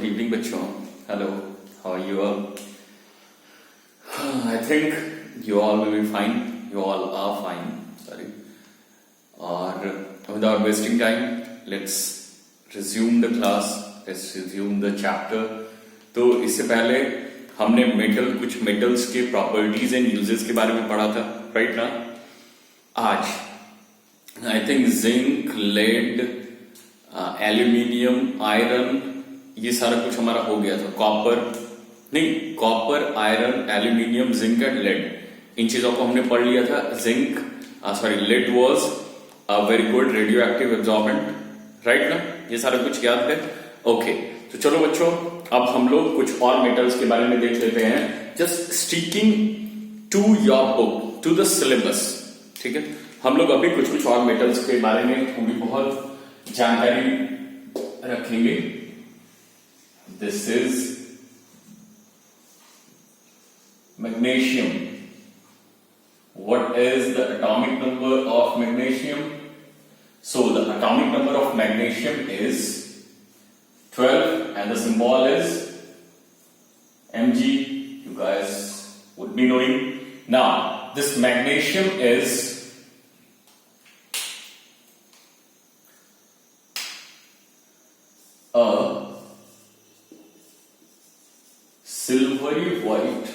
evening बच्चों. Hello, how are you all? I think you all will be fine. You all are fine. Sorry. और without wasting time, let's resume the class. Let's resume the chapter. तो इससे पहले हमने कुछ metals के properties and uses के बारे में पढ़ा था, राइट ना? आज I think zinc, lead, aluminium, iron, ये सारा कुछ हमारा हो गया था. Copper, iron, aluminium, zinc and lead, इन चीजों को हमने पढ़ लिया था. Lead was a very good radioactive absorbent, right ना? ये सारा कुछ याद है? ओके, तो चलो बच्चों, अब हम लोग कुछ और मेटल्स के बारे में देख लेते हैं. Just sticking to your book, to the syllabus, ठीक है? हम लोग अभी कुछ और मेटल्स के बारे में थोड़ी बहुत जानकारी रखेंगे. This is magnesium. What is the atomic number of magnesium? So the atomic number of magnesium is 12 and the symbol is Mg. You guys would be knowing. Now this magnesium is a silvery white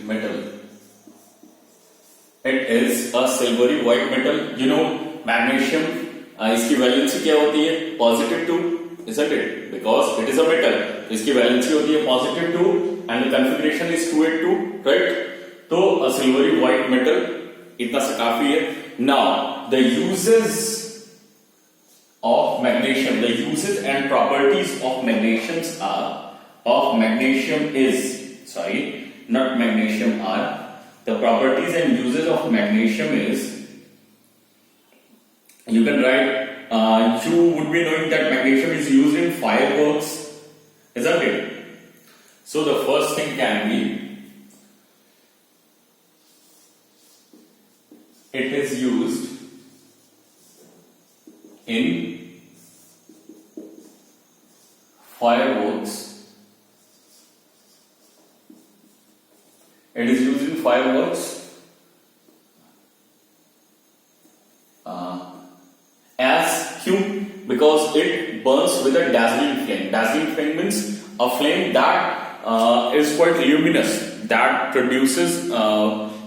metal. It is a silvery white metal. You know magnesium, इसकी valency क्या होती है? Positive 2, isn't it? Because it is a metal. इसकी valency होती है positive 2 and the configuration is 282, right? तो a silvery white metal, इतना से काफी है. Now the uses of magnesium, the uses and properties of magnesium is, sorry, not magnesium are, the properties and uses of magnesium is, you can write, you would be knowing that magnesium is used in fireworks, isn't it? So the first thing can be, it is used in fireworks. It is used in fireworks as Q, because it burns with a dazzling flame. Dazzling flame means a flame that is quite luminous, that produces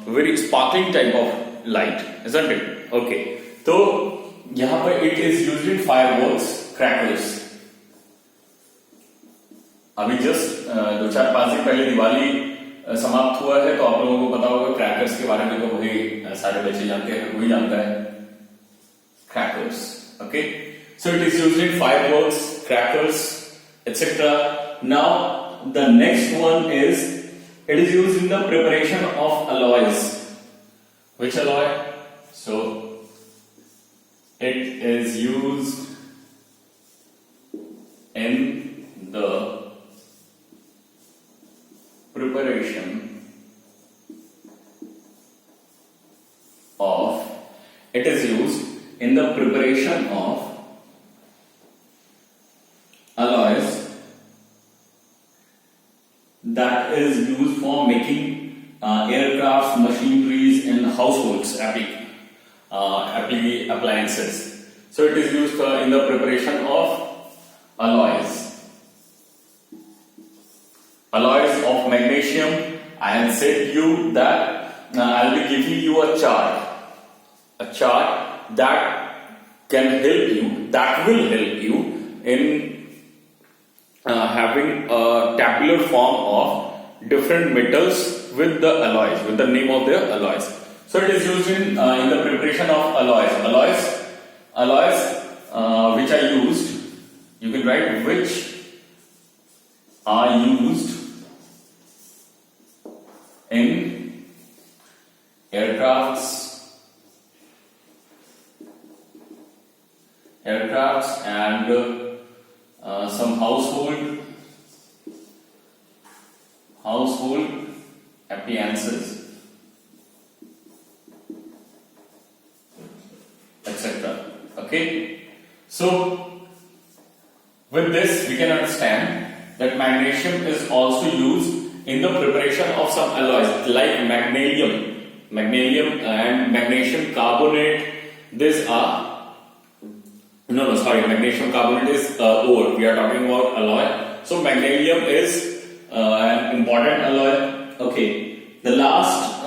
very sparkling type of light, isn't it? Okay, तो यहाँ पर it is used in fireworks, crackers. अभी just 2-4-5 दिन पहले दिवाली समाप्त हुआ है, तो आप लोगों को पता होगा क्रैकर्स के बारे में. तो वही सारे बच्चे जानते हैं, वही जानता है crackers. Okay, so it is used in fireworks, crackers, etcetera. Now the next one is, it is used in the preparation of alloys. Which alloy? So it is used in the preparation of, it is used in the preparation of alloys that is used for making aircrafts, machineries and households appliances. So it is used in the preparation of alloys of magnesium. I have said you that I'll be giving you a chart that can help you, that will help you in having a tabular form of different metals with the alloys, with the name of their alloys. So it is used in the preparation of alloys which are used, you can write which are used in aircrafts and some household appliances, etc. Okay, so With this, we can understand that magnesium is also used in the preparation of some alloys like magnesium and magnesium carbonate. These are magnesium carbonate is ore. We are talking about alloy. So magnesium is an important alloy. Okay, the last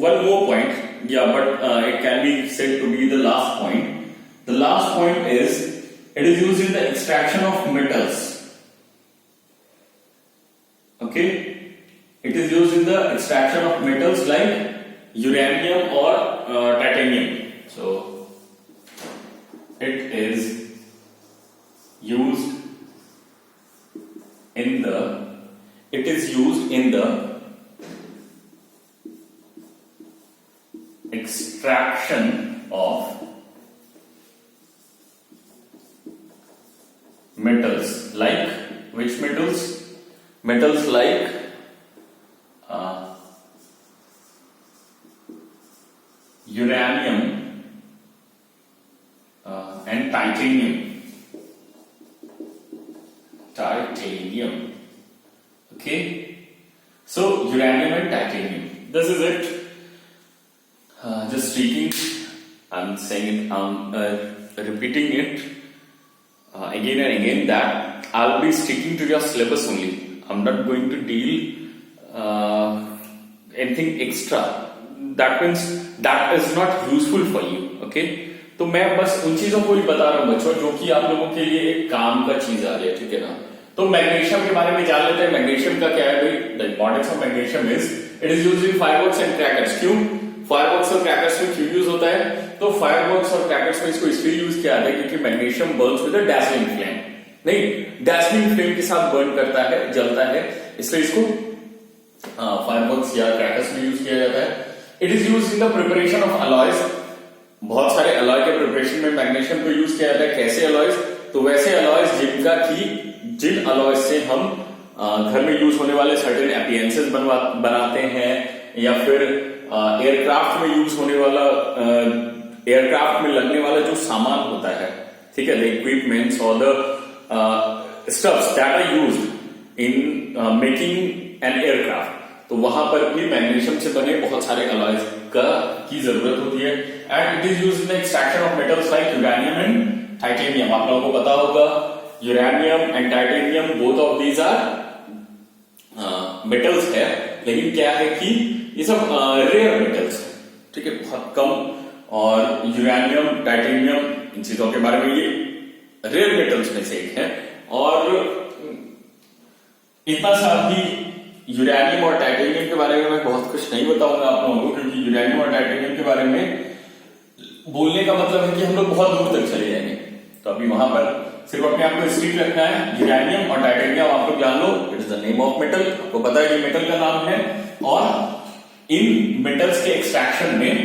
one more point. Yeah, but it can be said to be the last point. The last point is it is used in the extraction of metals. Okay, it is used in the extraction of metals like uranium or titanium. So it is used in the extraction of metals. Like which metals? Metals like uranium and titanium. Okay, so uranium and titanium. This is it. Just speaking, I'm saying it, I'm repeating it again and again that I'll be sticking to your syllabus only. I'm not going to deal anything extra. That means that is not useful for you. Okay, तो मैं बस उन चीजों को ही बता रहा हूँ बच्चों जो कि आप लोगों के लिए एक काम का चीज आ रही है, ठीक है ना। तो मैग्नीशियम के बारे में जान लेते हैं। मैग्नीशियम का क्या है भाई? The importance of magnesium is it is used in fireworks and crackers. क्यों फायरवर्क्स और क्रैकर्स में क्यों यूज होता है? तो फायरवर्क्स और क्रैकर्स में इसको इसलिए यूज किया जाता है क्योंकि magnesium Burns with a dazzling flame, नहीं डैजलिंग फ्लेम के साथ बर्न करता है, जलता है, इसलिए इसको फायरवर्क्स या क्रैकर्स में यूज किया जाता है। It is used in the preparation of alloys. बहुत सारे अलॉय के प्रिपरेशन में मैग्नीशियम को यूज किया जाता है। कैसे अलॉयज? तो वैसे अलॉयज जिन अलॉयज से हम घर में यूज होने वाले सर्टेन एप्लियंसेस बनाते हैं या फिर एयरक्राफ्ट में यूज होने वाला एयरक्राफ्ट में लगने वाला जो सामान होता है, ठीक है, द इक्विपमेंट्स और the stuffs that are used in making an aircraft, तो वहां पर भी मैग्नीशियम से बने बहुत सारे अलॉयज की जरूरत होती है। And it is used in the extraction of metals like uranium and titanium. आप लोगों को पता होगा uranium and titanium both of these are metals है, लेकिन क्या है कि ये सब रेयर मेटल्स है, ठीक है, बहुत कम। और यूरेनियम टाइटेनियम इन चीजों के बारे में ये रेयर मेटल्स में से एक है। और इतना सा भी यूरेनियम और टाइटेनियम के बारे में मैं बहुत कुछ नहीं बताऊंगा आप लोगों को, क्योंकि यूरेनियम और टाइटेनियम के बारे में बोलने का मतलब है कि हम लोग बहुत दूर तक चले जाएंगे। तो अभी वहां पर सिर्फ अपने आप को स्ट्रिक्ट रखना है। यूरेनियम और टाइटेनियम आप लोग जान लो, it is the name of metal, आपको पता है कि मेटल का नाम है। और इन मेटल्स के एक्सट्रैक्शन में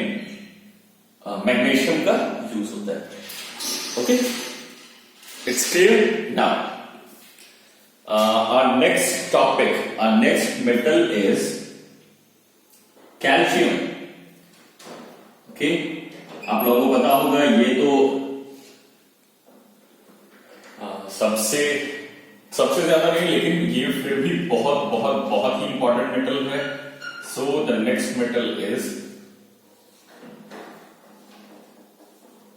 मैग्नीशियम का यूज होता है। Okay, it's clear now. Our next topic, our next metal is calcium. Okay, आप लोगों को पता होगा ये तो सबसे ज्यादा नहीं, लेकिन ये फिर भी बहुत बहुत बहुत ही इंपॉर्टेंट मेटल है। So the next metal is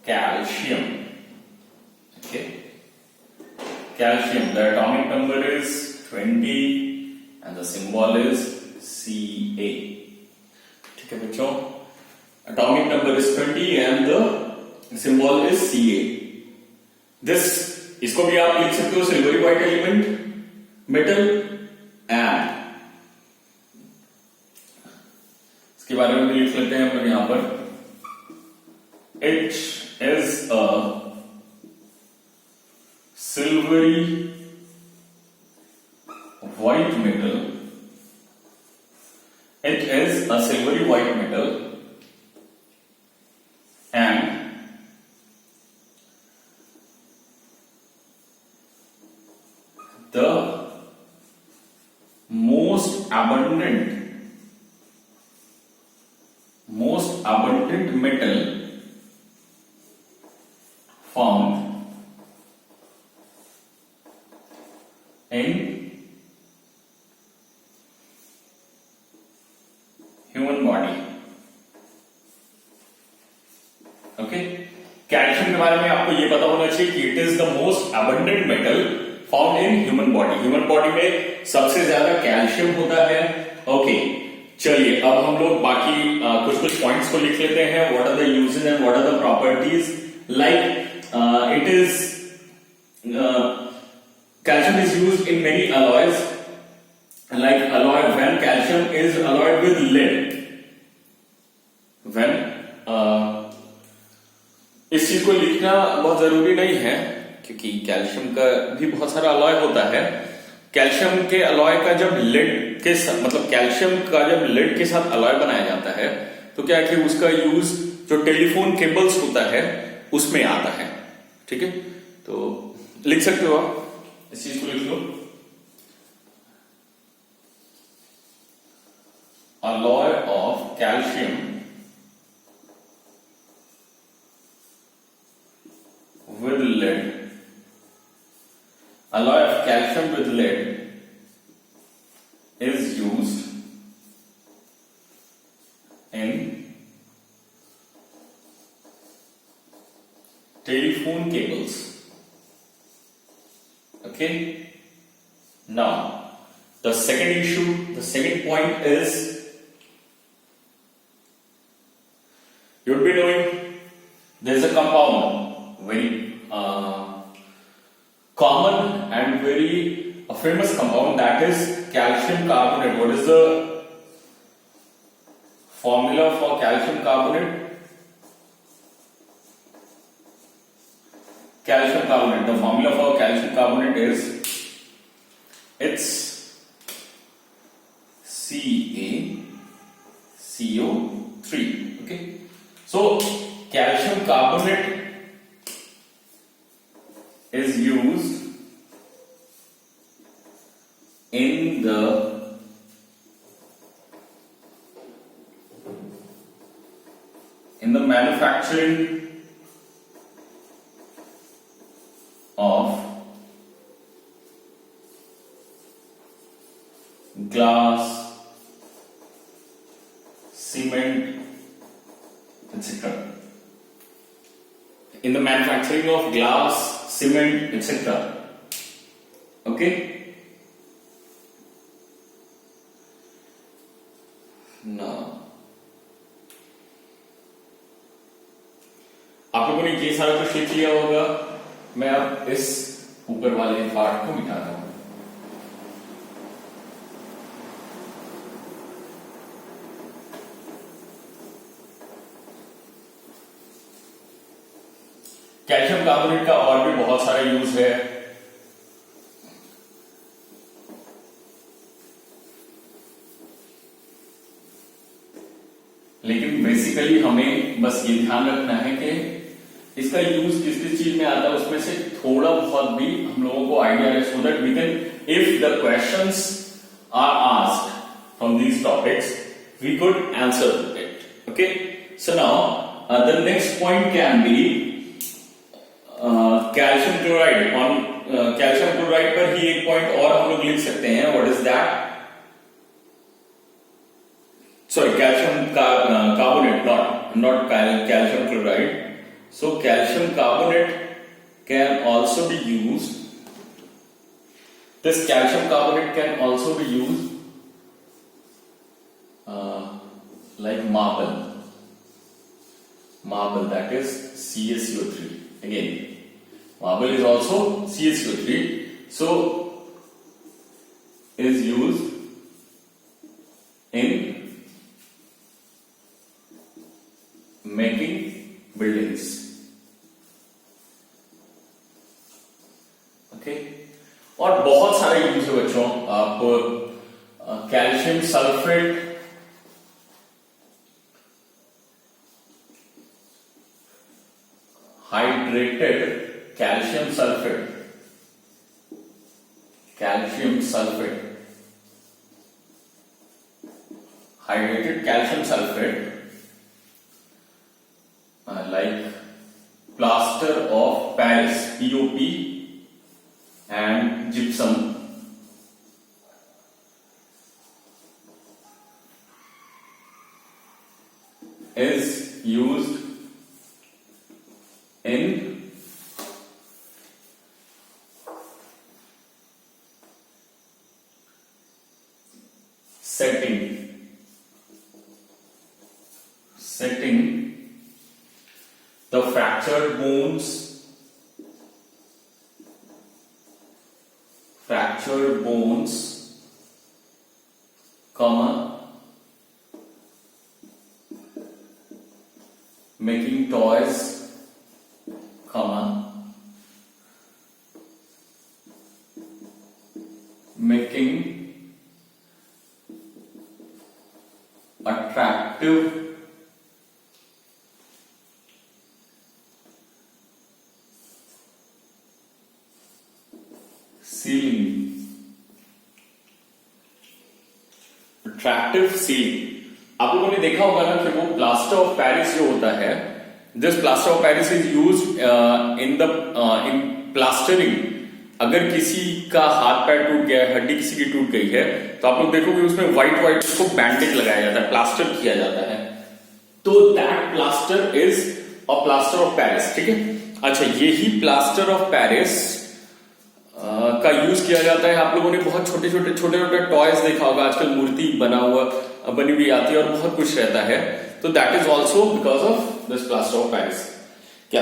calcium. Okay, calcium, the atomic number is 20 and the symbol is Ca। ठीक है बच्चों, atomic number is 20 and the symbol is Ca। इसको भी आप लिख सकते हो silvery white element metal. And इसके बारे में भी लिख लेते हैं हम यहां पर, H is a silvery white metal. It is a silvery white metal and the most abundant metal found human body. Okay, calcium के बारे में आपको ये पता होना चाहिए कि it is the most abundant metal found in human body. Human body में सबसे ज्यादा कैल्शियम होता है। ओके, चलिए अब हम लोग बाकी कुछ पॉइंट्स को लिख लेते हैं। What are the uses and what are the properties, like it is calcium is used in many alloys, like alloy when calcium is alloyed with lead, when इस चीज को लिखना बहुत जरूरी नहीं है क्योंकि कैल्शियम का भी बहुत सारा अलॉय होता है। कैल्शियम के अलॉय का जब लेड के साथ, मतलब कैल्शियम का जब लेड के साथ अलॉय बनाया जाता है तो क्या कि उसका यूज जो टेलीफोन केबल्स होता है उसमें आता है। ठीक है, तो लिख सकते हो आप, इस चीज को लिख लो, alloy of calcium with lead, alloy of calcium with lead is used in telephone cables. Okay, now the second issue, the second point is you would be knowing there is a compound, very common and very famous compound, that is calcium carbonate. What is the formula for calcium carbonate? Calcium carbonate, the formula for calcium carbonate is it's CaCO3. Okay, so calcium carbonate is used in the manufacturing of glass, cement, etc. In the manufacturing of glass, cement, etc. Okay? Now, आप लोगों ने ये सारा कुछ लिख लिया होगा। मैं अब इस ऊपर वाले पार्ट को मिटा रहा हूं। कैल्शियम कार्बोनेट का और भी बहुत सारा यूज है। लेकिन बेसिकली हमें बस ये ध्यान रखना है कि इसका यूज किस किस चीज में आता है, उसमें से थोड़ा बहुत भी हम लोगों को आइडिया है, so that we can, if the questions are asked from these topics we could answer it. Okay, so now the next point can be calcium chloride. On calcium chloride पर ही एक पॉइंट और हम लोग लिख सकते हैं। What is that? Sorry, calcium carbonate, not calcium chloride. So calcium carbonate can also be used. This calcium carbonate can also be used like marble, that is CaCO3. Again, marble is also CaCO3, so is used in making buildings. Okay, और बहुत सारे use है बच्चों। आप calcium sulphate, hydrated calcium sulphate, hydrated calcium sulphate, like plaster of Paris, POP, and gypsum. is used in setting the fractured bones, comma, making toys, comma, making attractive ceiling. Attractive ceiling. आप लोगों ने देखा होगा ना कि वो plaster of Paris जो होता है, this plaster of Paris is used in plastering. अगर किसी का हाथ पैर टूट गया है, हड्डी किसी की टूट गई है, तो आप लोग देखोगे उसमें व्हाइट उसको बैंडेज लगाया जाता है, प्लास्टर किया जाता है। तो that plaster is a plaster of Paris. ठीक है, अच्छा, यही प्लास्टर ऑफ पेरिस का यूज किया जाता है। आप लोगों ने बहुत छोटे छोटे टॉयज देखा होगा, आजकल मूर्ति बनी हुई आती है और बहुत कुछ रहता है। तो that is also because of this plaster of Paris. क्या?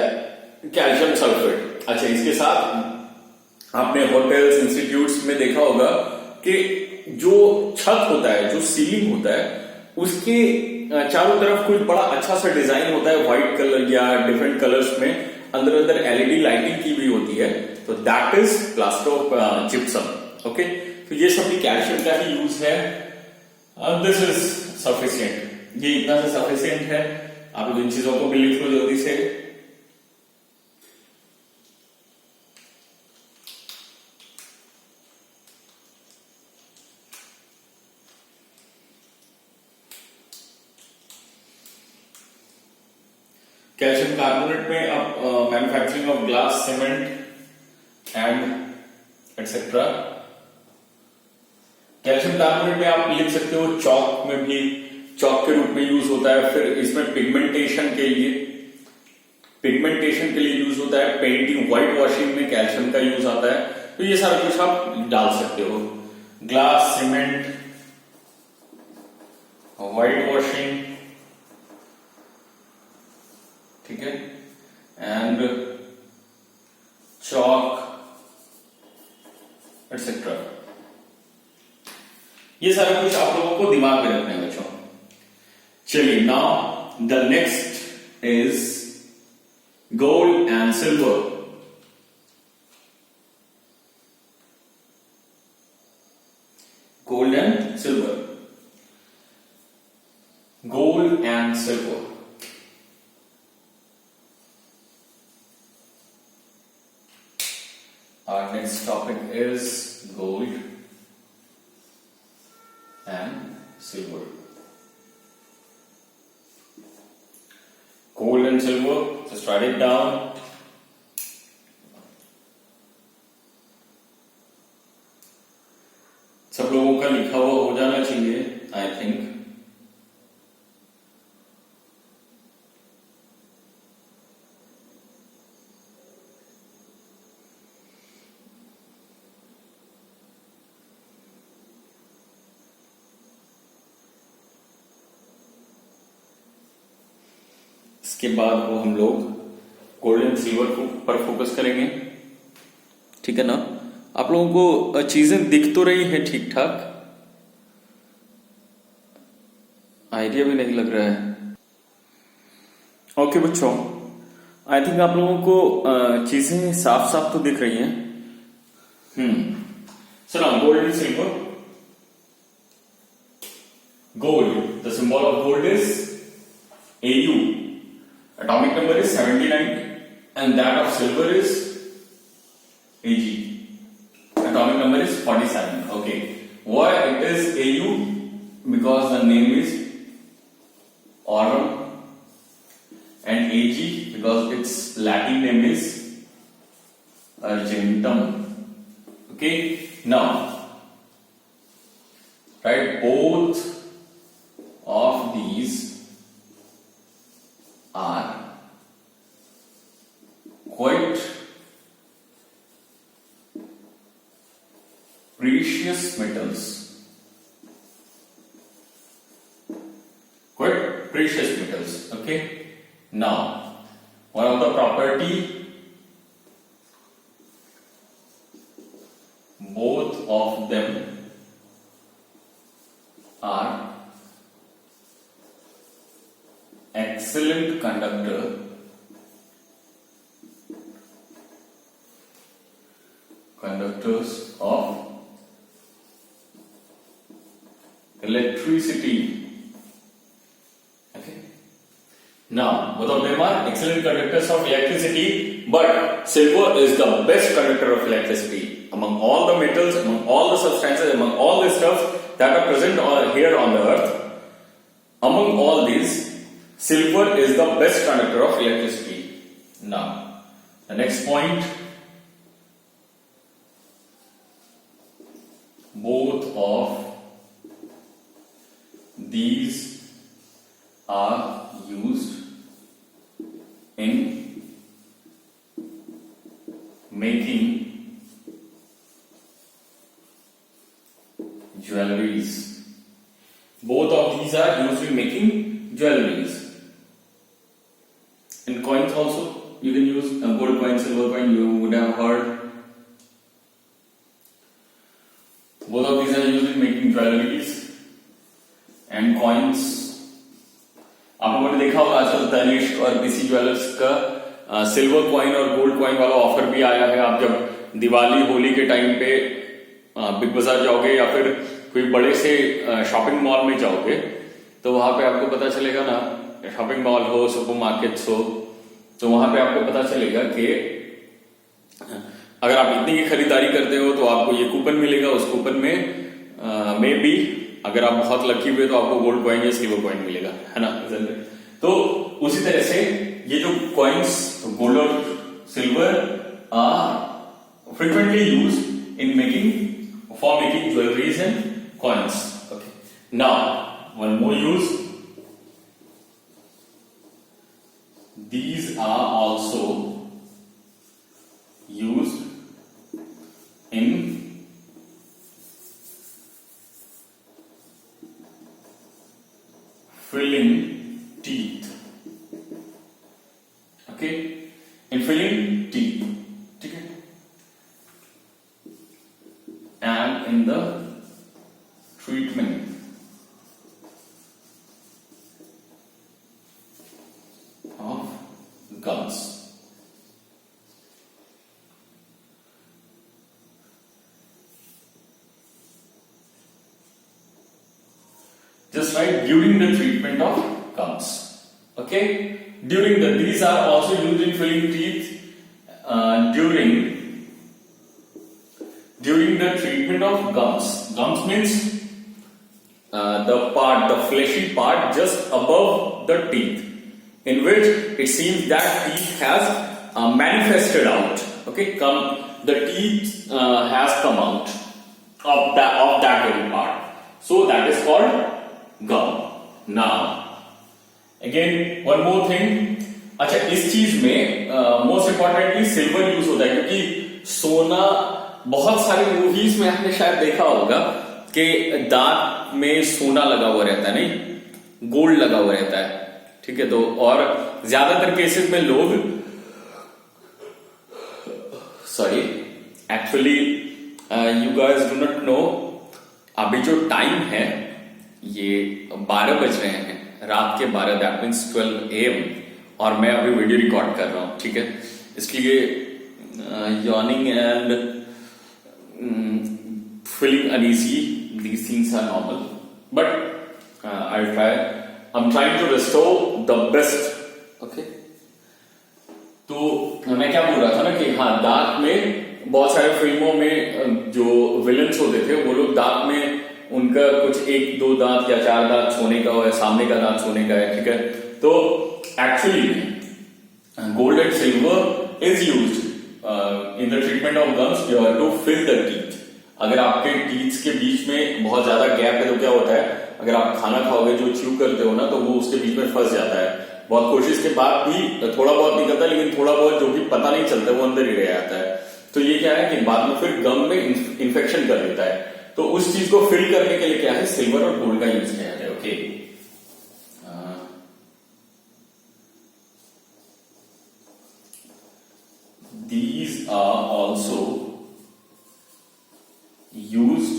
Calcium sulphate. अच्छा, इसके साथ आपने होटल्स, इंस्टीट्यूट्स में देखा होगा कि जो छत होता है, जो सीलिंग होता है, उसके चारों तरफ कुछ बड़ा अच्छा सा डिजाइन होता है, व्हाइट कलर या डिफरेंट कलर्स में, अंदर एलईडी लाइटिंग की भी होती है। तो that is plaster of gypsum. Okay, तो ये सब भी कैल्शियम का ही यूज है। दिस इज सफिशियंट, ये इतना से सफिशियंट है। आप लोग इन चीजों को भी लिख लो जल्दी से। कैल्शियम कार्बोनेट में अब manufacturing of glass, cement and etcetera. Calcium carbonate में आप लिख सकते हो चौक में भी, चौक के रूप में यूज होता है। फिर इसमें पिगमेंटेशन के लिए यूज होता है। पेंटिंग, व्हाइट वॉशिंग में कैल्शियम का यूज आता है। तो ये सारा कुछ आप डाल सकते हो। ग्लास, सीमेंट, व्हाइट वॉशिंग, ठीक है, एंड चौक एटसेट्रा। ये सारा कुछ आप लोगों को दिमाग में रखना है बच्चों। चलिए, now the next is gold and silver. Gold and silver, gold and silver. Our next topic is gold and silver. Gold and silver, just write it down. सब लोगों का लिखा हुआ हो जाना चाहिए, आई थिंक। इसके बाद वो हम लोग गोल्ड एंड सिल्वर पर फोकस करेंगे। ठीक है ना? आप लोगों को चीजें दिख तो रही हैं ठीक ठाक, आइडिया भी नहीं लग रहा है। ओके बच्चों, आई थिंक आप लोगों को चीजें साफ साफ तो दिख रही हैं। चलो, gold and silver. Gold, the symbol of gold is AU. Atomic number is 79 and that of silver is Ag. Atomic number is 47. Okay. Why it is AU? Because the name is aurum, and Ag because its Latin name is argentum. Okay. Now, right, both of these precious metals. Good, precious metals. Okay. Now, one of the property, both of them are excellent conductors of electricity. Okay. Now, both of them are excellent conductors of electricity, but silver is the best conductor of electricity among all the metals, among all the substances, among all the stuff that are present here on the earth. Among all these, silver is the best conductor of electricity. Now, the next point, both of these are used in making jewelries. Both of these are used in making jewelries. In coins also, you can use gold coin, silver coin, you would have heard. Both of these are used in making jewelries and coins. आप लोगों ने देखा होगा आजकल तनिष्क और BC jewellers का silver coin और gold coin वाला ऑफर भी आया है। आप जब दिवाली होली के टाइम पे बिग बाजार जाओगे या फिर कोई बड़े से शॉपिंग मॉल में जाओगे तो वहां पे आपको पता चलेगा ना, शॉपिंग मॉल हो, सुपरमार्केट्स हो, तो वहां पे आपको पता चलेगा कि अगर आप इतनी की खरीदारी करते हो तो आपको ये कूपन मिलेगा। उस कूपन में भी अगर आप बहुत लकी हुए तो आपको गोल्ड कॉइन या सिल्वर कॉइन मिलेगा, है ना। तो उसी तरह से ये जो कॉइन्स गोल्ड और silver are frequently use in making jewelleries and coins. Okay, now one more use, these are also used in filling teeth. Okay, in filling teeth, okay, and in the treatment of gums. Just write during the treatment of gums. Okay, these are also used in filling teeth during the treatment of gums. Gums means the fleshy part just above the teeth, in which it seems that teeth has manifested out. Okay, the teeth has come out of that very part. So that is called gum. Now, again one more thing. अच्छा, इस चीज में most importantly silver use होता है, क्योंकि सोना, बहुत सारी मूवीज में आपने शायद देखा होगा कि दांत में सोना लगा हुआ रहता है, नहीं, गोल्ड लगा हुआ रहता है। ठीक है, तो और ज्यादातर केसेस में लोग actually you guys do not know, अभी जो टाइम है ये 12 बज रहे हैं, रात के 12, दैट मीन्स 12 AM, और मैं अभी वीडियो रिकॉर्ड कर रहा हूं। ठीक है, इसलिए yawning and feeling uneasy, these things are normal, but I'm trying to restore the best. Okay, तो मैं क्या बोल रहा था ना कि हाँ, दांत में बहुत सारे फिल्मों में जो विलन्स होते थे वो लोग दांत में उनका कुछ 1-2 दांत या 4 दांत सोने का हो, सामने का दांत सोने का है। ठीक है, तो actually gold and silver is used in the treatment of gums to fill the teeth. अगर आपके टीथ के बीच में बहुत ज्यादा गैप है तो क्या होता है, अगर आप खाना खाओगे, जो च्यू करते हो ना, तो वो उसके बीच में फंस जाता है। बहुत कोशिश के बाद भी थोड़ा बहुत निकलता है, लेकिन थोड़ा बहुत जो भी पता नहीं चलता वो अंदर ही रह जाता है। तो ये क्या है कि बाद में फिर गम में इन्फेक्शन कर देता है। तो उस चीज को फिल करने के लिए क्या है, सिल्वर और गोल्ड का यूज किया जाता है। Okay, these are also used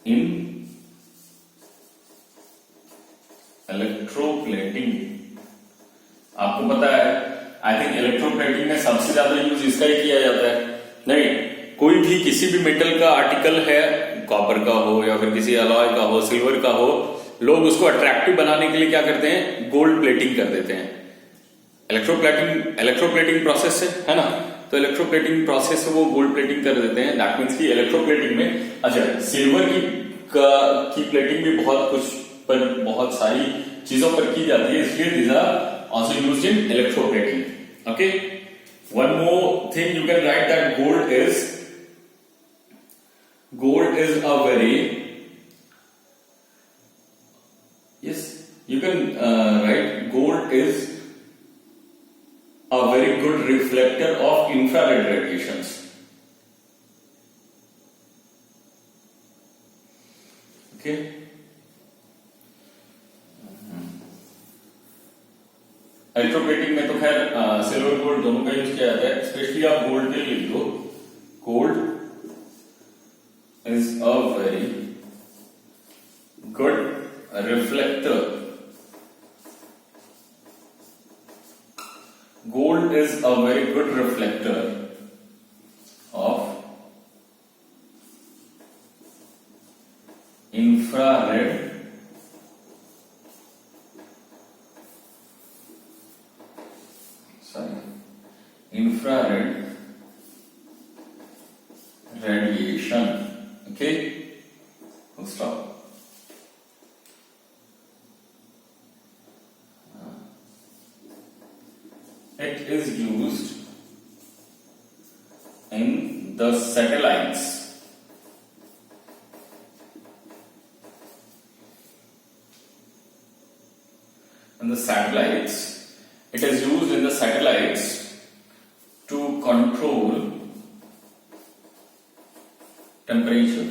in electroplating. आपको पता है, आई थिंक इलेक्ट्रोप्लेटिंग में सबसे ज्यादा यूज इसका ही किया जाता है। नहीं, कोई भी किसी भी मेटल का आर्टिकल है, कॉपर का हो या फिर किसी अलॉय का हो, सिल्वर का हो, लोग उसको अट्रैक्टिव बनाने के लिए क्या करते हैं, गोल्ड प्लेटिंग कर देते हैं। इलेक्ट्रोप्लेटिंग प्रोसेस से, है ना, तो इलेक्ट्रोप्लेटिंग प्रोसेस से वो गोल्ड प्लेटिंग कर देते हैं। दैट मीन्स की इलेक्ट्रोप्लेटिंग में, अच्छा, सिल्वर की प्लेटिंग भी बहुत कुछ पर, बहुत सारी चीजों पर की जाती है, इसलिए these are also used in electroplating. Okay, one more thing you can write that gold is a very, yes, you can write gold is a very good reflector of infrared radiations. Okay, electroplating में तो खैर silver gold दोनों का use किया जाता है। Specially आप gold के लिए लिख दो, gold is a very good reflector. Gold is a very good reflector of infrared radiation. Okay, full stop. It is used in the satellites it is used in the satellites to control temperature.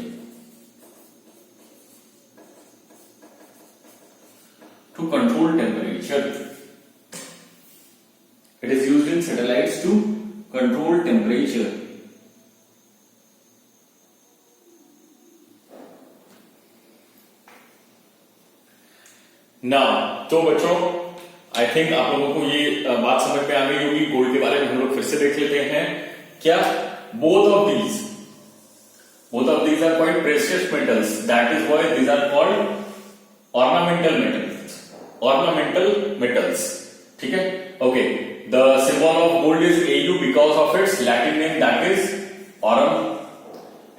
To control temperature. It is used in satellites to control temperature. Now, तो बच्चों, I think आप लोगों को ये बात समझ में आ गई होगी। गोल्ड के बारे में हम लोग फिर से देख लेते हैं। क्या both of these are quite precious metals. That is why these are called ornamental metals. ठीक है, okay. The symbol of gold is Au because of its Latin name, that is aurum,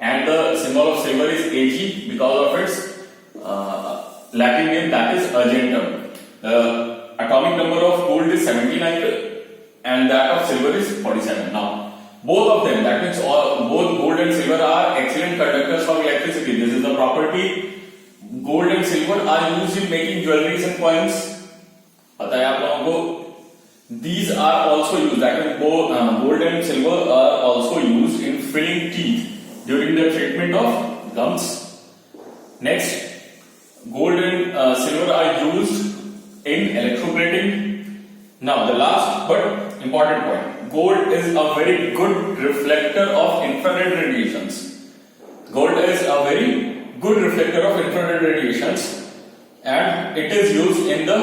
and the symbol of silver is Ag because of its Latin name, that is argentum. The atomic number of gold is 79 and that of silver is 47. Now, both of them, that means both gold and silver are excellent conductors of electricity. This is the property. Gold and silver are used in making jewelries and coins. पता है आप लोगों को? These are also used, that is both gold and silver are also used in filling teeth during the treatment of gums. Next, gold and silver are used in electroplating. Now the last but important point, gold is a very good reflector of infrared radiations. Gold is a very good reflector of infrared radiations and it is used in the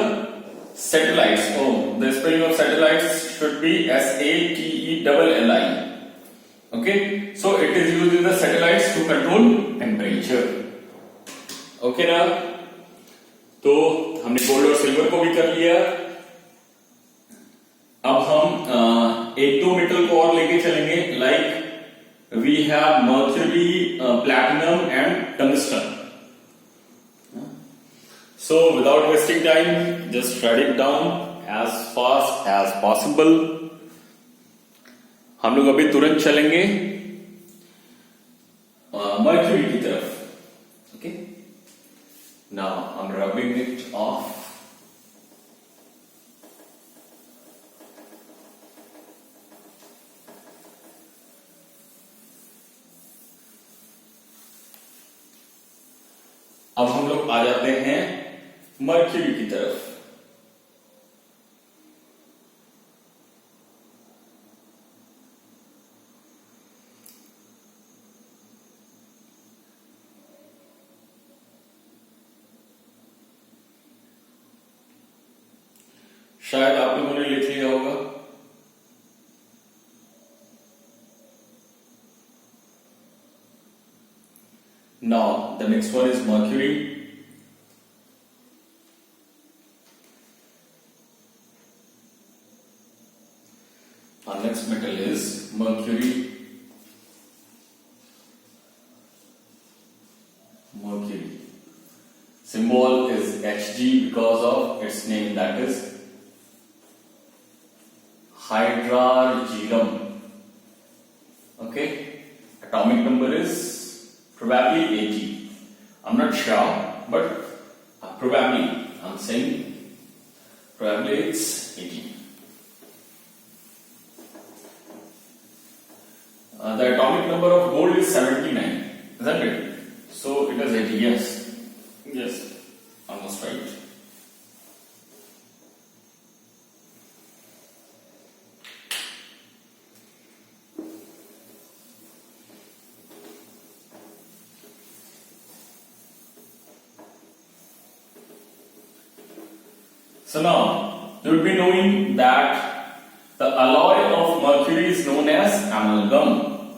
satellites. Oh, the spelling of satellites should be SATELLI. Okay, so it is used in the satellites to control temperature. Okay ना, तो हमने gold और silver को भी कर लिया। अब हम एक दो मेटल को और लेके चलेंगे, like we have mercury, platinum and tungsten. So without wasting time, just write it down as fast as possible. हम लोग अभी तुरंत चलेंगे मर्क्यूरी की तरफ। Okay, now I'm rubbing it off. अब हम लोग आ जाते हैं मर्क्यूरी की तरफ। शायद आप लोगों ने लिख लिया होगा। Now the next one is mercury. Our next metal is mercury. Mercury. Symbol is Hg because of its name, that is hydrargyrum. Okay. Atomic number is probably 80. I'm not sure, but probably I'm saying probably it's 80. The atomic number of gold is 79, isn't it? So it is 80. Yes, almost right. So now, you will be knowing that the alloy of mercury is known as amalgam.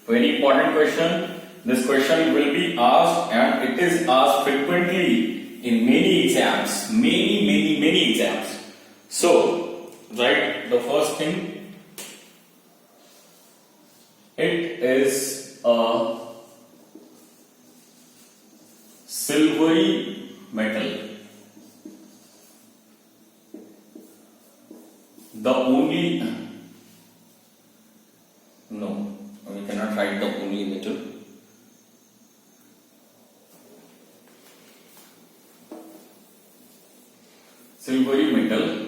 Very important question. This question will be asked, and it is asked frequently in many exams. Many exams. So, write the first thing. It is a silvery metal. The only, no, we cannot write the only metal. Silvery metal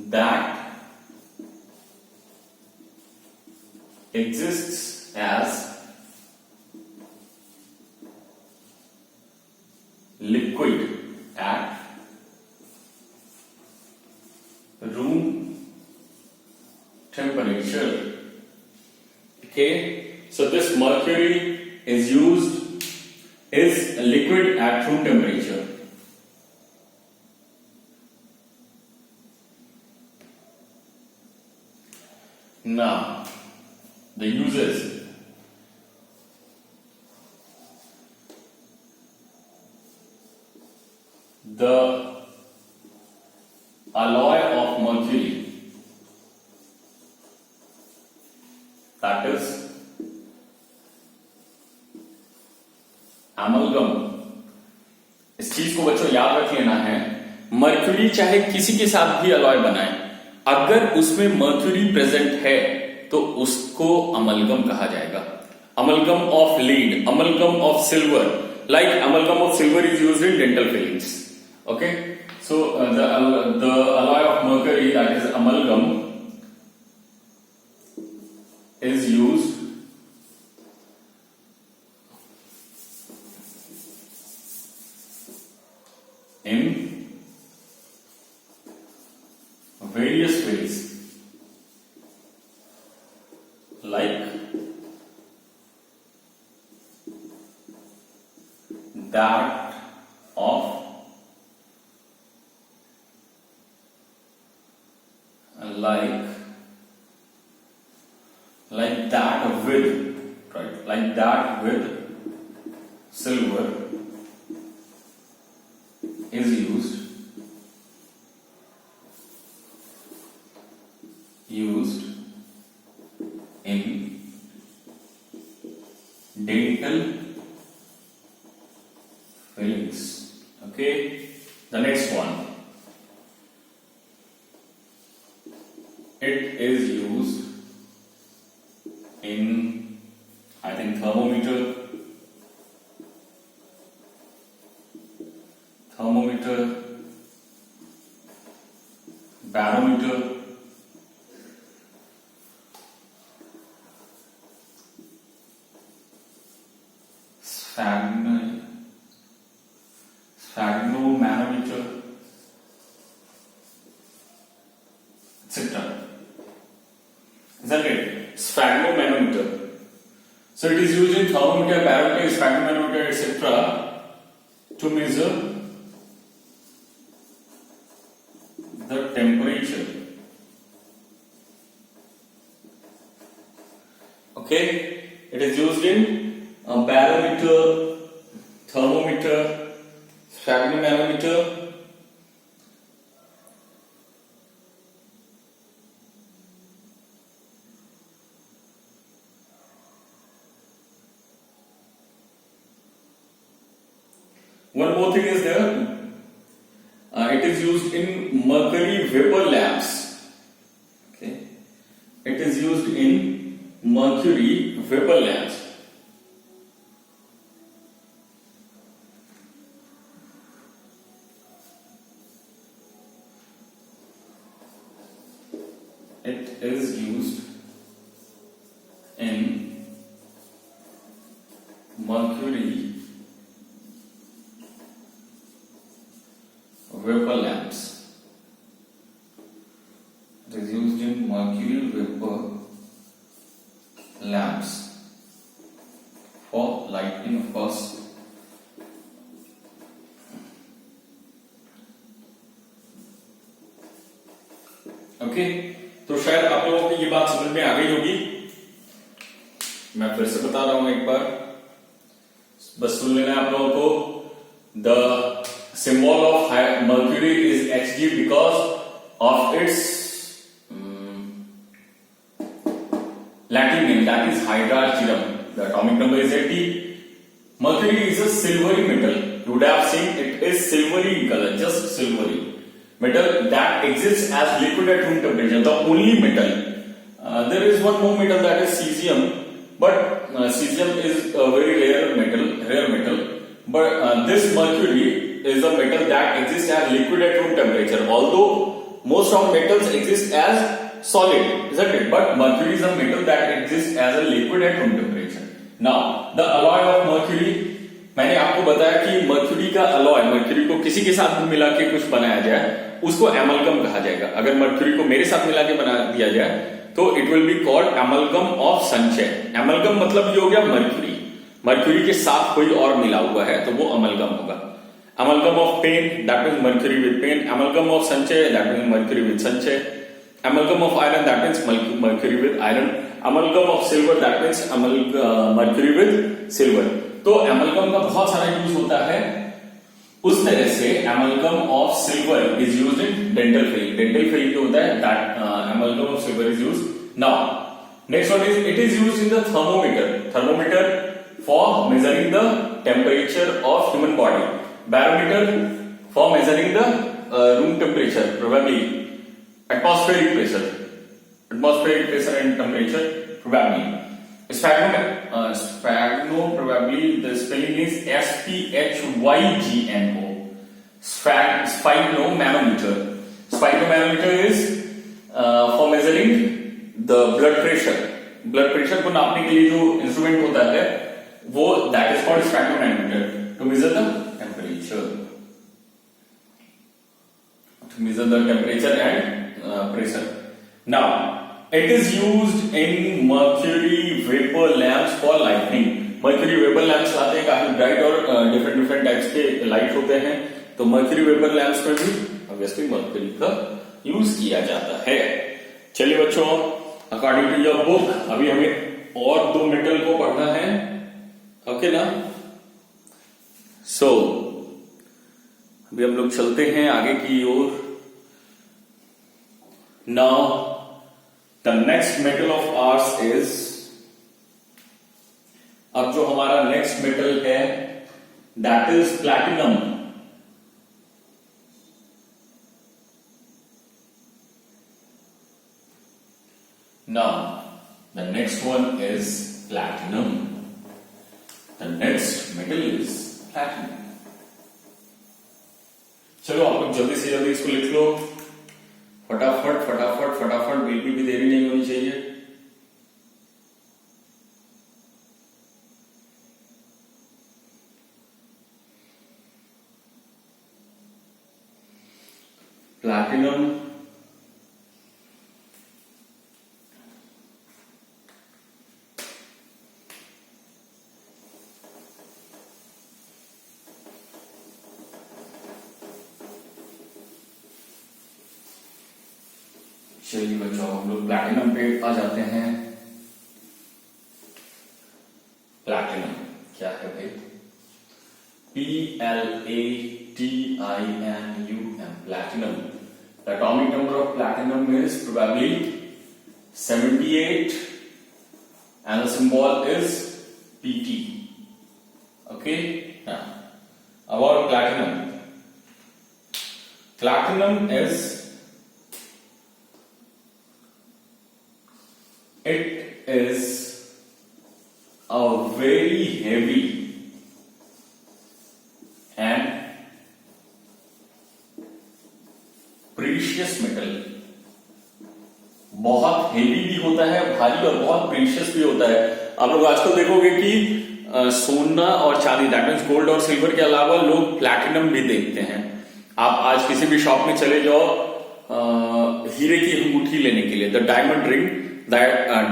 that exists as liquid at room temperature. Okay, so this mercury is liquid at room temperature. Now the uses. The alloy of mercury, that is amalgam. इस चीज को बच्चों याद रख लेना है, mercury चाहे किसी के साथ भी अलॉय बनाए, अगर उसमें मर्क्यूरी प्रेजेंट है तो उसको अमलगम कहा जाएगा. Amalgam of lead, amalgam of silver, like amalgam of silver is used in dental fillings. Okay, so the alloy of mercury, that is amalgam, is used in various ways, like that of like that with, right, like that with silver is used in dental fillings. Okay, the next one, it is used in, I think, thermometer, barometer, sphygmomanometer, So it is used in thermometer, barometer, sphygmomanometer, etc. to measure the temperature. Okay, it is used in barometer, thermometer, sphygmomanometer, one more thing is there. It is used in mercury vapor lamps. Okay, it is used in mercury vapor lamps. It is used in mercury vapor lamps. It is used in mercury vapor lamps for lighting, of course. Okay, तो शायद आप लोगों को ये बात समझ में आ गई होगी। मैं फिर से बता रहा हूं एक बार, बस सुन लेना आप लोगों को। The symbol of mercury is Hg because of its Latin name, that is hydrargyrum. The atomic number is 80. Mercury is a silvery metal. You would have seen it is silvery in color, just silvery metal that exists as liquid at room temperature. The only metal. There is one more metal, that is cesium, but cesium is a very rare metal. But this mercury is a metal that exists as liquid at room temperature. Although most of metals exist as solid, isn't it? But mercury is a metal that exists as a liquid at room temperature. Now, the alloy of mercury, मैंने आपको बताया कि mercury का alloy, mercury को किसी के साथ मिला के कुछ बनाया जाए, उसको एमलगम कहा जाएगा। अगर मर्क्यूरी को मेरे साथ मिला के बना दिया जाए तो it will be called amalgam of संचय। एमलगम मतलब ये हो गया मर्क्यूरी, मर्क्यूरी के साथ कोई और मिला हुआ है तो वो अमलगम होगा। Amalgam of pain, that means mercury with pain. Amalgam of Sanchay, that means mercury with Sanchay. Amalgam of iron, that means mercury with iron. Amalgam of silver, that means mercury with silver. तो amalgam का बहुत सारा use होता है। उस तरह से amalgam of silver is used in dental filling. Dental filling जो होता है that amalgam of silver is used. Now, next one is it is used in the thermometer. Thermometer for measuring the temperature of human body. Barometer for measuring the room temperature, probably atmospheric pressure and temperature, probably. Sphygmo, probably the spelling is SPHYGMO. Sphygmomanometer. Sphygmomanometer is for measuring the blood pressure. Blood pressure को नापने के लिए जो instrument होता है वो that is called sphygmomanometer to measure the temperature. To measure the temperature and pressure. Now, it is used in mercury vapor lamps for lighting. Mercury vapor lamps आते हैं काफी ब्राइट और डिफरेंट टाइप्स के light होते हैं, तो mercury vapor lamps में भी ऑब्वियसली mercury का यूज किया जाता है। चलिए बच्चों, अकॉर्डिंग टू योर बुक अभी हमें और दो मेटल को पढ़ना है, ओके ना। सो अभी हम लोग चलते हैं आगे की ओर। Now the next metal of ours is, अब जो हमारा नेक्स्ट मेटल है that is platinum. Now the next one is platinum. The next metal is platinum. चलो आप लोग जल्दी से जल्दी इसको लिख लो, फटाफट फटाफट फटाफट, बिल्कुल भी देरी नहीं होनी चाहिए। प्लैटिनम चलिए बच्चों हम लोग प्लैटिनम पे आ जाते हैं। प्लैटिनम क्या है भाई? PLATINUM, platinum. The atomic number of platinum is probably 78 and the symbol is PT. Okay, now about platinum. Platinum is, it is a very heavy and precious metal. बहुत हेवी भी होता है, भारी, और बहुत प्रीशियस भी होता है। आप लोग आजकल देखोगे कि सोना और चांदी, दैट मीन्स गोल्ड और सिल्वर के अलावा लोग प्लैटिनम भी देखते हैं। आप आज किसी भी शॉप में चले जाओ हीरे की अंगूठी लेने के लिए, the diamond ring,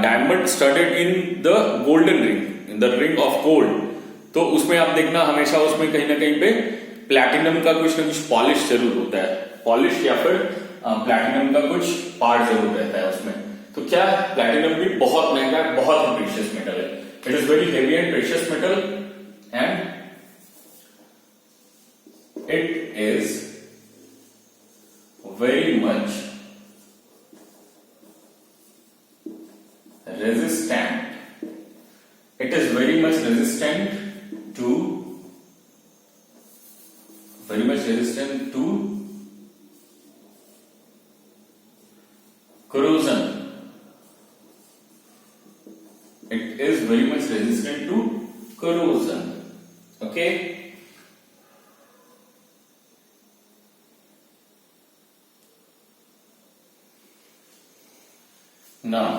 diamond studded in the golden ring, in the ring of gold, तो उसमें आप देखना हमेशा उसमें कहीं ना कहीं पे प्लैटिनम का कुछ ना कुछ पॉलिश जरूर होता है, पॉलिश या फिर प्लैटिनम का कुछ पार्ट जरूर रहता है उसमें। तो क्या है, प्लैटिनम भी बहुत महंगा है, बहुत ही प्रीशियस मेटल है। It is very heavy and precious metal and it is very much resistant. It is very much resistant to corrosion. It is very much resistant to corrosion. Okay. Now,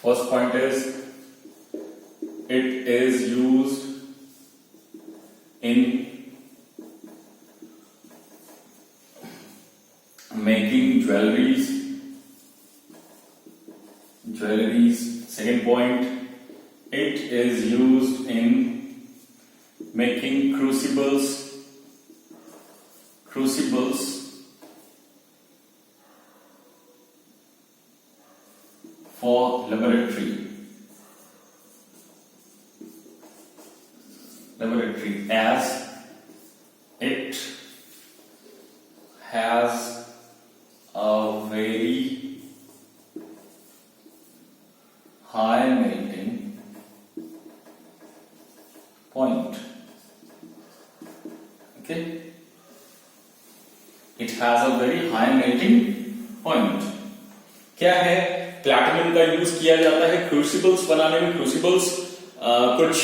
first point is it is used in making jewelries. Second point, it is used in making crucibles for laboratory, as it has a very high melting point. Okay, it has a very high melting point. क्या है, platinum का use किया जाता है क्रूसिबल्स बनाने में। क्रूसिबल्स कुछ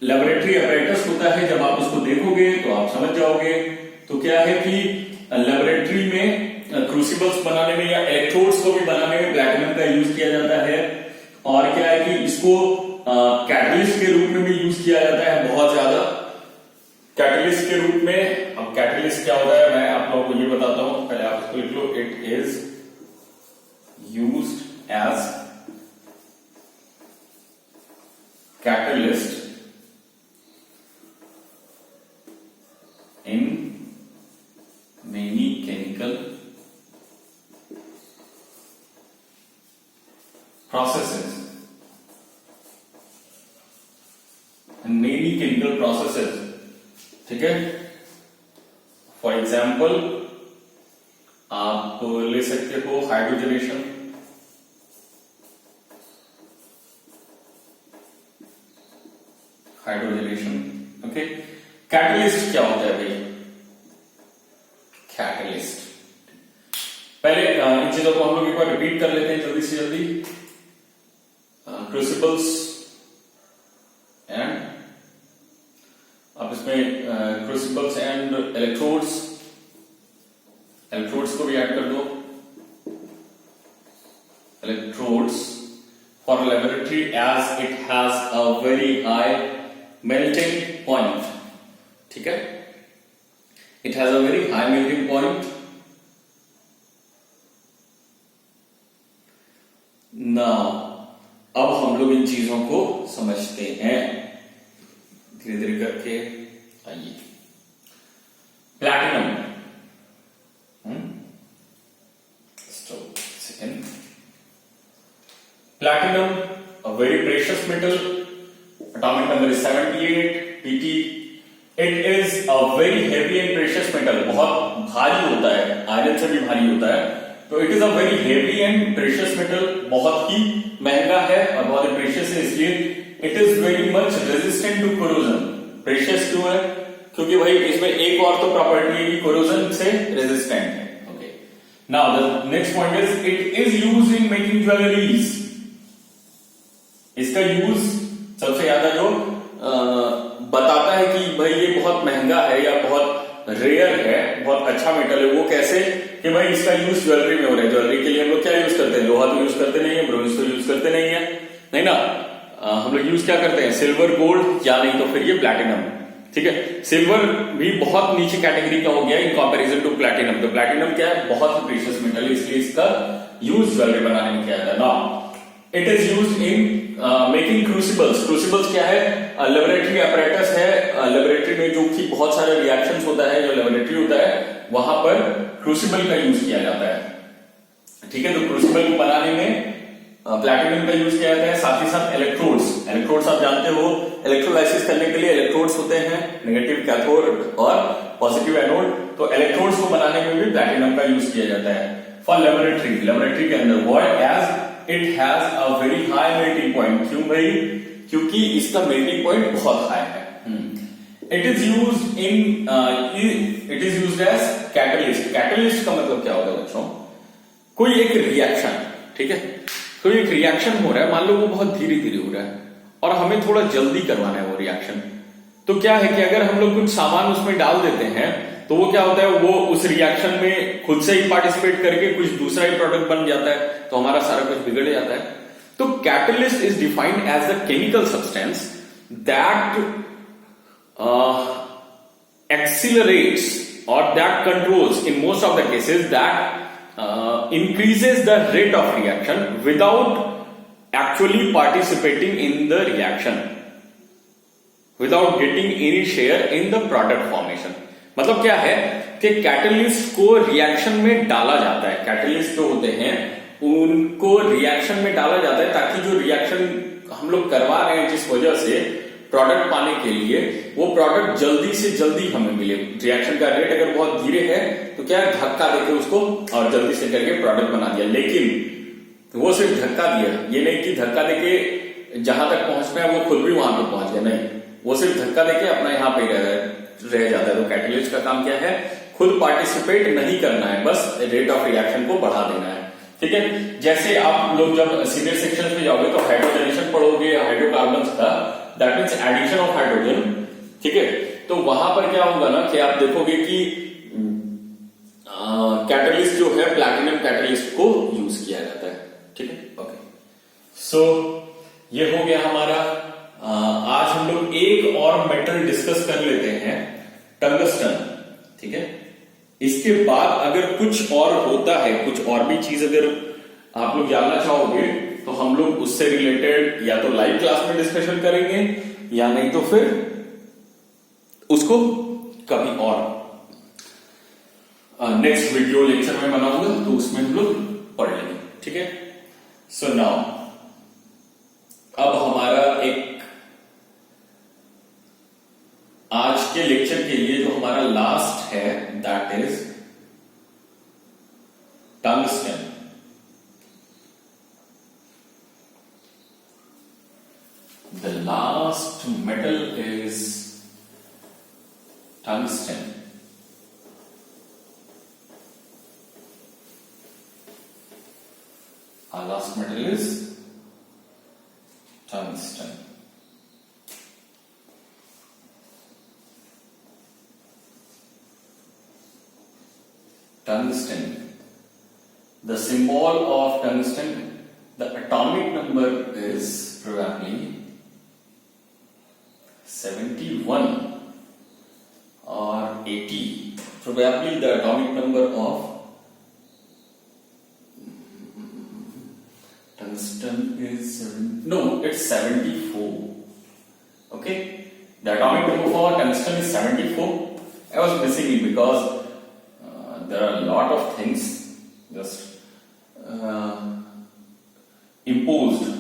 laboratory apparatus होता है, जब आप उसको देखोगे तो आप समझ जाओगे। तो क्या है कि लेबोरेटरी में क्रूसिबल्स बनाने में या इलेक्ट्रोड्स को भी बनाने में प्लैटिनम का यूज किया जाता है। और क्या है कि इसको कैटलिस्ट के रूप में भी यूज किया जाता है बहुत ज्यादा, कैटलिस्ट के रूप में। अब कैटलिस्ट क्या होता है मैं आप लोगों को ये बताता हूं, पहले आप इसको लिख लो। It is used as catalyst in many chemical processes. ठीक है, फॉर एग्जाम्पल आप ले सकते हो हाइड्रोजनेशन। ओके, कैटलिस्ट क्या होता है भाई? कैटलिस्ट, पहले इन चीजों को हम लोग एक बार रिपीट कर लेते हैं जल्दी से जल्दी। क्रूसिबल्स एंड, अब इसमें क्रूसिबल्स एंड इलेक्ट्रोड्स को भी ऐड कर दो। Electrodes for laboratory as it has a very high melting point. ठीक है, it has a very high melting point. Now अब हम लोग इन चीजों को समझते हैं, धीरे धीरे करके आइए। Platinum, second, platinum a very precious metal, atomic number is 78 pt. It is a very heavy and precious metal, बहुत भारी होता है, आयरन से भी भारी होता है, तो it is a very heavy and precious metal, बहुत ही महंगा है और बहुत ही प्रेशियस है, इसलिए it is very much resistant to corrosion. Precious क्यों है? क्योंकि भाई इसमें एक और तो प्रॉपर्टी है कि कोरोजन से रेजिस्टेंट है। Okay, now the next point is it is used in making jewelleries. इसका यूज सबसे ज्यादा जो बताता है कि भाई ये बहुत महंगा है या बहुत रेयर है, बहुत अच्छा मेटल है, वो कैसे कि भाई इसका यूज ज्वेलरी में हो रहा है। ज्वेलरी के लिए हम लोग क्या यूज करते हैं? लोहा तो यूज करते नहीं है, ब्रोंज तो यूज करते नहीं है, नहीं ना। हम लोग यूज क्या करते हैं? सिल्वर, गोल्ड, या नहीं तो फिर ये प्लैटिनम। ठीक है, सिल्वर भी बहुत नीचे कैटेगरी का हो गया इन कंपैरिजन टू प्लैटिनम। तो प्लैटिनम क्या है? बहुत ही प्रीशियस मेटल है, इसलिए इसका यूज ज्वेलरी बनाने में किया जाता है। Now it is used in making crucibles. Crucibles क्या है? लेबोरेटरी अपैरेटस है। लेबोरेटरी में जो कि बहुत सारे रिएक्शंस होता है, जो लेबोरेटरी होता है वहां पर क्रूसिबल का यूज किया जाता है। ठीक है, तो क्रूसिबल को बनाने में प्लैटिनम का यूज किया जाता है। साथ ही साथ इलेक्ट्रोड्स, इलेक्ट्रोड्स आप जानते हो, इलेक्ट्रोलाइसिस करने के लिए इलेक्ट्रोड्स होते हैं, नेगेटिव कैथोड और पॉजिटिव एनोड। तो इलेक्ट्रोड्स को बनाने में भी प्लैटिनम का यूज किया जाता है फॉर लेबोरेटरी। लेबोरेटरी के अंदर what as it has a very high melting point. क्यों भाई? क्योंकि इसका मेल्टिंग पॉइंट बहुत हाई है। It is used as catalyst. Catalyst का मतलब क्या होता है बच्चों? कोई एक रिएक्शन, ठीक है, कोई एक रिएक्शन हो रहा है, मान लो वो बहुत धीरे धीरे हो रहा है और हमें थोड़ा जल्दी करवाना है वो रिएक्शन। तो क्या है कि अगर हम लोग कुछ सामान उसमें डाल देते हैं तो वो क्या होता है, वो उस रिएक्शन में खुद से ही पार्टिसिपेट करके कुछ दूसरा ही प्रोडक्ट बन जाता है, तो हमारा सारा कुछ बिगड़ जाता है। तो catalyst is defined as the chemical substance that accelerates or that controls in most of the cases that increases the rate of reaction without actually participating in the reaction, without getting any share in the product formation। मतलब क्या है कि catalyst को reaction में डाला जाता है, catalyst जो होते हैं उनको रिएक्शन में डाला जाता है ताकि जो रिएक्शन हम लोग करवा रहे हैं जिस वजह से प्रोडक्ट पाने के लिए, वो प्रोडक्ट जल्दी से जल्दी हमें मिले। रिएक्शन का रेट अगर बहुत धीरे है तो क्या है, धक्का देके उसको और जल्दी से करके प्रोडक्ट बना दिया। लेकिन वो सिर्फ धक्का दिया, ये नहीं कि धक्का देके जहां तक पहुंचना है वो खुद भी वहां पे पहुंच गया, नहीं, वो सिर्फ धक्का देके अपना यहाँ पे रह जाता है। तो कैटलिस्ट का काम क्या है? खुद पार्टिसिपेट नहीं करना है, बस रेट ऑफ रिएक्शन को बढ़ा देना है। ठीक है, जैसे आप लोग जब सीनियर सेक्शन में जाओगे तो हाइड्रोजनेशन पढ़ोगे हाइड्रोकार्बन्स का, that means addition of hydrogen. ठीक है, तो वहां पर क्या होगा ना कि आप देखोगे कि कैटलिस्ट जो है प्लैटिनम कैटलिस्ट को यूज किया जाता है। ठीक है, ओके, सो ये हो गया हमारा। आज हम लोग एक और मेटल डिस्कस कर लेते हैं, टंगस्टन। ठीक है, इसके बाद अगर कुछ और होता है, कुछ और भी चीज अगर आप लोग जानना चाहोगे तो हम लोग उससे रिलेटेड या तो लाइव क्लास में डिस्कशन करेंगे या नहीं तो फिर उसको कभी और नेक्स्ट वीडियो लेक्चर में बनाऊंगा तो उसमें हम लोग पढ़ लेंगे। ठीक है, सो नाउ अब हमारा एक आज के लेक्चर के लिए जो हमारा लास्ट है that is tungsten. The last metal is tungsten. Our last metal is tungsten. Tungsten. The symbol of tungsten, the atomic number is probably 71 or 80. Probably the atomic number of tungsten is it's 74. Okay, The atomic number for tungsten is 74. I was missing it because there are a lot of things just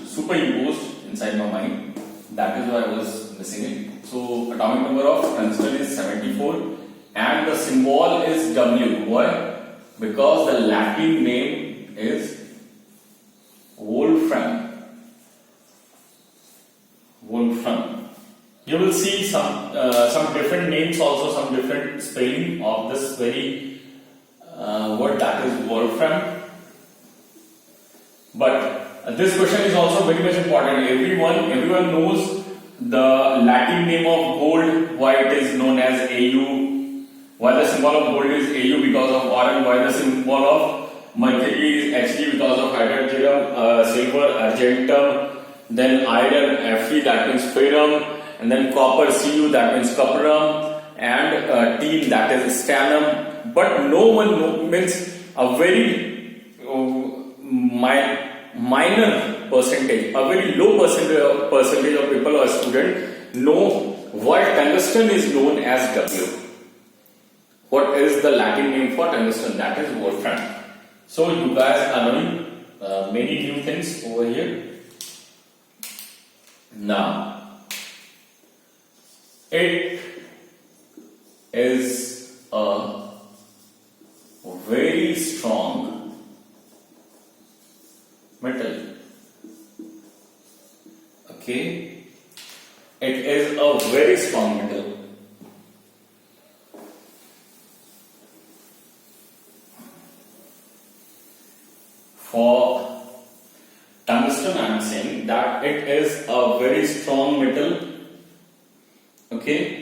superimposed inside my mind. That is why I was missing it. So atomic number of tungsten is 74 and the symbol is W. Why? Because the Latin name is Wolfram. You will see some different names also, some different spelling of this very word, that is Wolfram. But this question is also very much important. Everyone knows the Latin name of gold, why it is known as Au, why the symbol of gold is Au because of Iron, why the symbol of mercury is Hg because of hydrogen, silver argentum, then iron Fe, that means ferrum, and then copper Cu, that means copperum, and tin, that is stannum. But no one means a very minor percentage, a very low percentage of people or students know what tungsten is known as W. What is the Latin name for tungsten? That is Wolfram. So you guys are knowing many new things over here. Now, it is a very strong metal. Okay, it is a very strong metal. For tungsten, I am saying that it is a very strong metal. Okay.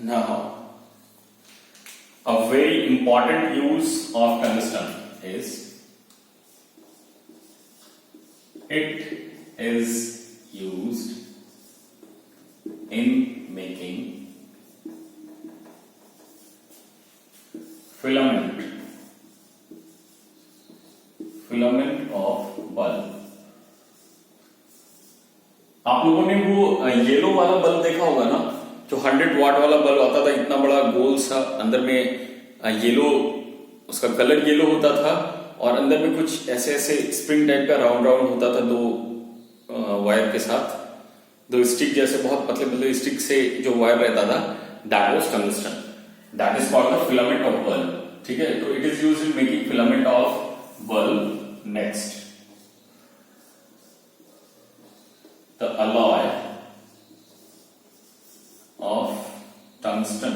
Now, a very important use of tungsten is it is used in making filament of bulb. आप लोगों ने वो yellow वाला bulb देखा होगा ना, जो 100 वाट वाला बल्ब आता था, इतना बड़ा गोल सा, अंदर में येलो, उसका कलर येलो होता था और अंदर में कुछ ऐसे ऐसे स्प्रिंग टाइप का राउंड होता था, दो वायर के साथ, दो स्टिक जैसे बहुत पतले स्टिक से जो वायर रहता था, that was tungsten. That is called the filament of bulb. ठीक है, तो it is used in making filament of bulb. Next, the alloy of tungsten.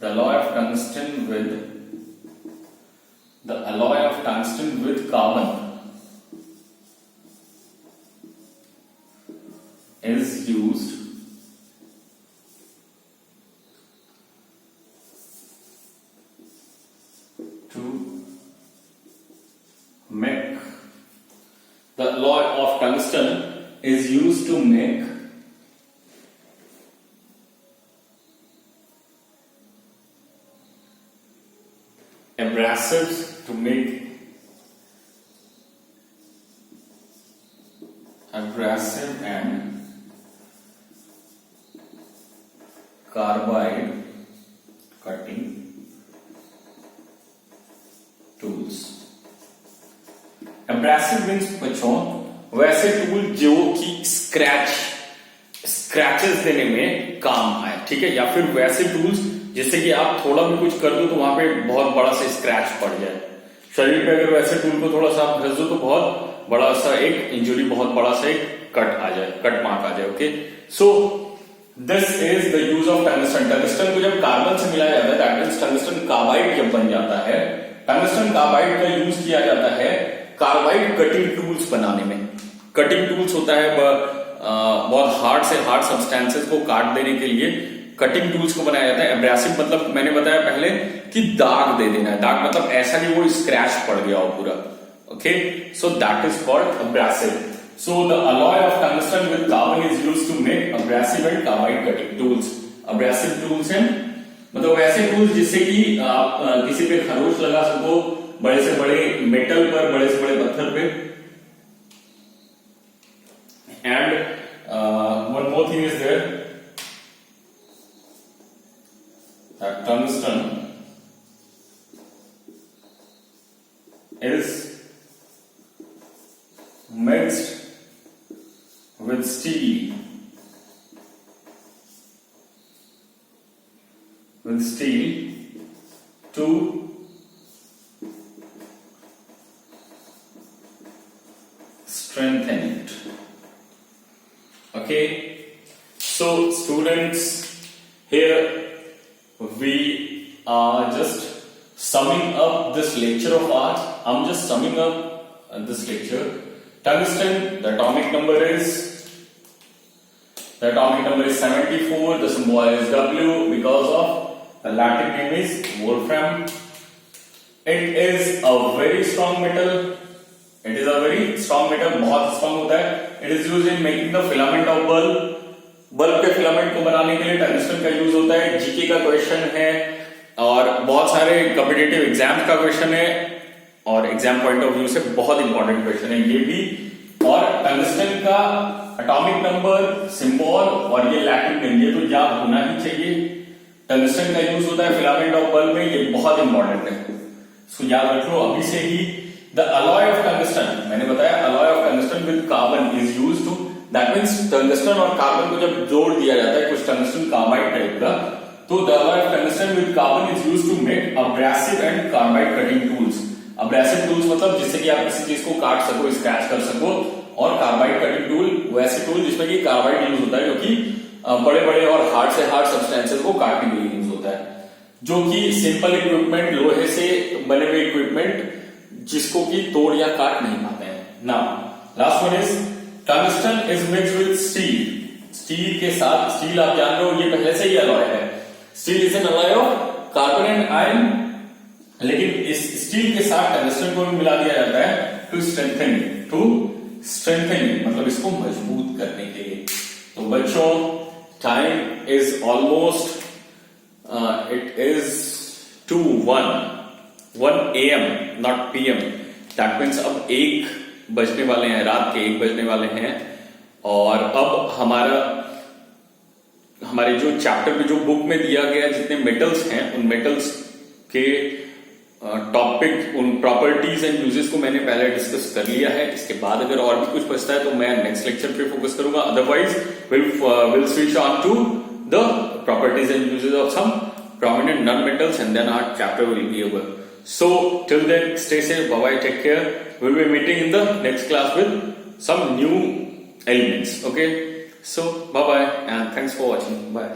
The alloy of tungsten with carbon is used to make the alloy of tungsten is used to make abrasives, to make abrasive and carbide cutting tools. Abrasive means बच्चों वैसे tool जो कि scratches देने में काम आए. ठीक है, या फिर वैसे टूल्स जिससे कि आप थोड़ा भी कुछ कर दो तो वहां पे बहुत बड़ा सा स्क्रैच पड़ जाए. शरीर पे अगर वैसे टूल को थोड़ा सा आप घस दो तो बहुत बड़ा सा एक इंजुरी, बहुत बड़ा सा एक कट मार्क आ जाए. Okay, so this is the use of tungsten. Tungsten को जब कार्बन से मिलाया जाता है, दैट मींस टंगस्टन कार्बाइड जब बन जाता है, टंगस्टन कार्बाइड का यूज किया जाता है कार्बाइड कटिंग टूल्स बनाने में. कटिंग टूल्स होता है बहुत हार्ड से हार्ड सब्सटेंसेस को काट देने के लिए कटिंग टूल्स को बनाया जाता है. एब्रेसिव मतलब मैंने बताया पहले कि दाग दे देना है. दाग मतलब ऐसा कि वो स्क्रैच पड़ गया हो पूरा. Okay, so that is called abrasive. So the alloy of tungsten with carbon is used to make abrasive and carbide cutting tools. Abrasive tools हैं मतलब वैसे टूल्स जिससे कि आप किसी पे खरोच लगा सको, बड़े से बड़े मेटल पर, बड़े से बड़े पत्थर पे. And one more thing is there, that tungsten is mixed with steel to strengthen it. Okay, so students, here we are just summing up this lecture of ours. I'm just summing up this lecture. Tungsten, the atomic number is 74. The symbol is W because of the Latin name is wolfram. It is a very strong metal. बहुत strong होता है. It is used in making the filament of bulb. Bulb के filament को बनाने के लिए tungsten का use होता है. जीके का क्वेश्चन है और बहुत सारे कॉम्पिटिटिव एग्जाम का क्वेश्चन है और एग्जाम पॉइंट ऑफ व्यू से बहुत इंपॉर्टेंट क्वेश्चन है ये भी. और टंगस्टन का एटॉमिक नंबर, सिंबल और ये लैटिन नेम, ये तो याद होना ही चाहिए. टंगस्टन का यूज होता है फिलामेंट ऑफ बल्ब में, ये बहुत इंपॉर्टेंट है, सो याद रख लो अभी से ही. द अलॉय ऑफ टंगस्टन, मैंने बताया alloy of tungsten with carbon is used to, that means tungsten और कार्बन को जब जोड़ दिया जाता है कुछ टंगस्टन कार्बाइड टाइप का, तो the alloy of tungsten with carbon is used to make abrasive and carbide cutting tools. Abrasive tools मतलब जिससे कि आप किसी चीज को काट सको, स्क्रैच कर सको, और कार्बाइड कटिंग टूल वैसे टूल जिसमें कि कार्बाइड यूज होता है, जो कि बड़े बड़े और हार्ड से हार्ड सब्सटेंसेस को काटने के लिए यूज होता है, जो कि सिंपल इक्विपमेंट, लोहे से बने हुए इक्विपमेंट जिसको कि तोड़ या काट नहीं पाते हैं. Now last one is tungsten is mixed with steel. Steel के साथ, स्टील आप जान रहे हो ये पहले से ही अलॉय है. Steel is an alloy of carbon and iron, लेकिन इस स्टील के साथ टंगस्टन को भी मिला दिया जाता है टू स्ट्रेंथन मतलब इसको मजबूत करने के लिए. तो बच्चों, time is almost, it is 1 AM not PM. That means अब 1 बजने वाले हैं, रात के 1 बजने वाले हैं. और अब हमारे जो चैप्टर में, जो बुक में दिया गया जितने मेटल्स हैं, उन मेटल्स के टॉपिक, उन प्रॉपर्टीज एंड यूजेस को मैंने पहले डिस्कस कर लिया है. इसके बाद अगर और भी कुछ बचता है तो मैं नेक्स्ट लेक्चर पे फोकस करूंगा. Otherwise will switch on to the properties and uses of some prominent non-metals and then our chapter will be over. So till then, stay safe, bye bye, take care. We'll be meeting in the next class with some new elements. Okay, so bye bye and thanks for watching. Bye.